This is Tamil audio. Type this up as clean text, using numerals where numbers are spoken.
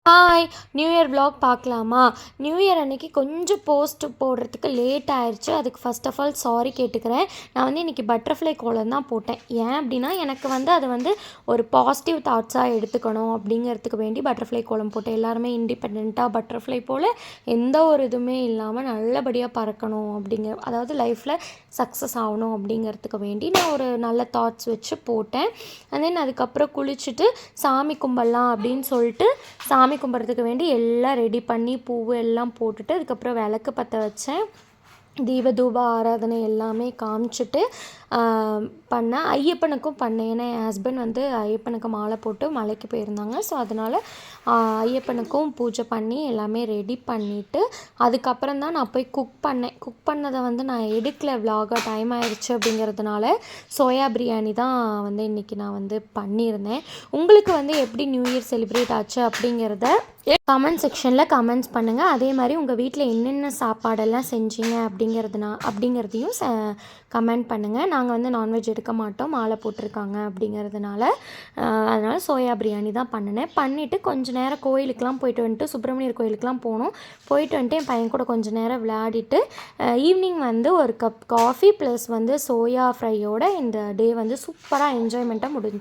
ஹாய்! நியூ இயர் vlog பார்க்கலாமா? நியூ இயர் அன்றைக்கி கொஞ்சம் போஸ்ட் போடுறதுக்கு லேட் ஆயிடுச்சு. அதுக்கு ஃபர்ஸ்ட் ஆஃப் ஆல் சாரி கேட்டுக்கிறேன். நான் வந்து இன்றைக்கி பட்டர்ஃப்ளை கோலம் தான் போட்டேன். ஏன் அப்படின்னா எனக்கு வந்து அது வந்து ஒரு பாசிட்டிவ் தாட்ஸாக எடுத்துக்கணும் அப்படிங்கிறதுக்கு வேண்டி பட்டர்ஃப்ளை கோலம் போட்டேன். எல்லாருமே இண்டிபெண்ட்டாக பட்டர்ஃப்ளை போல் எந்த ஒரு இதுவுமே இல்லாமல் நல்லபடியாக பறக்கணும் அதாவது லைஃப்பில் சக்ஸஸ் ஆகணும் அப்படிங்கிறதுக்கு வேண்டி நான் ஒரு நல்ல தாட்ஸ் வச்சு போட்டேன். அண்ட் தென் அதுக்கப்புறம் குளிச்சுட்டு சாமி கும்பிட்லாம் அப்படின்னு சொல்லிட்டு சாமி கும்பிட்றதுக்கு வேண்டி எல்லாம் ரெடி பண்ணி பூவு எல்லாம் போட்டுட்டு அதுக்கப்புறம் விளக்கு பற்ற வச்சேன். தூப ஆராதனை எல்லாமே காமிச்சிட்டு பண்ணேன். ஐயப்பனுக்கும் பண்ணேன். ஏன்னா என் ஹஸ்பண்ட் வந்து ஐயப்பனுக்கு மாலை போட்டு மலைக்கு போயிருந்தாங்க. ஸோ அதனால் ஐயப்பனுக்கும் பூஜை பண்ணி எல்லாமே ரெடி பண்ணிவிட்டு அதுக்கப்புறம் தான் நான் போய் குக் பண்ணேன். குக் பண்ணதை வந்து நான் எடுக்கல, விலாகாக டைம் ஆயிடுச்சு அப்படிங்கிறதுனால சோயா பிரியாணி தான் வந்து இன்றைக்கி நான் வந்து பண்ணியிருந்தேன். உங்களுக்கு வந்து எப்படி நியூ இயர் செலிப்ரேட் ஆச்சு அப்படிங்கிறத கமெண்ட் செக்ஷனில் கமெண்ட்ஸ் பண்ணுங்கள். அதே மாதிரி உங்கள் வீட்டில் என்னென்ன சாப்பாடெல்லாம் செஞ்சீங்க அப்படிங்கிறதையும் கமெண்ட் பண்ணுங்கள். நாங்கள் வந்து நான்வெஜ் எடுக்க மாட்டோம், மாலை போட்டிருக்காங்க அப்படிங்கிறதுனால. அதனால் சோயா பிரியாணி தான் பண்ணிவிட்டு கொஞ்சம் நேரம் கோயிலுக்கெலாம் போயிட்டு வந்துட்டு சுப்பிரமணியர் கோயிலுக்கெலாம் போனோம். போயிட்டு வந்துட்டு என் பையன் கூட கொஞ்சம் நேரம் விளையாடிட்டு ஈவினிங் வந்து ஒரு கப் காஃபி ப்ளஸ் வந்து சோயா ஃப்ரையோட இந்த டே வந்து சூப்பராக என்ஜாய்மெண்ட்டாக முடிஞ்சிச்சு.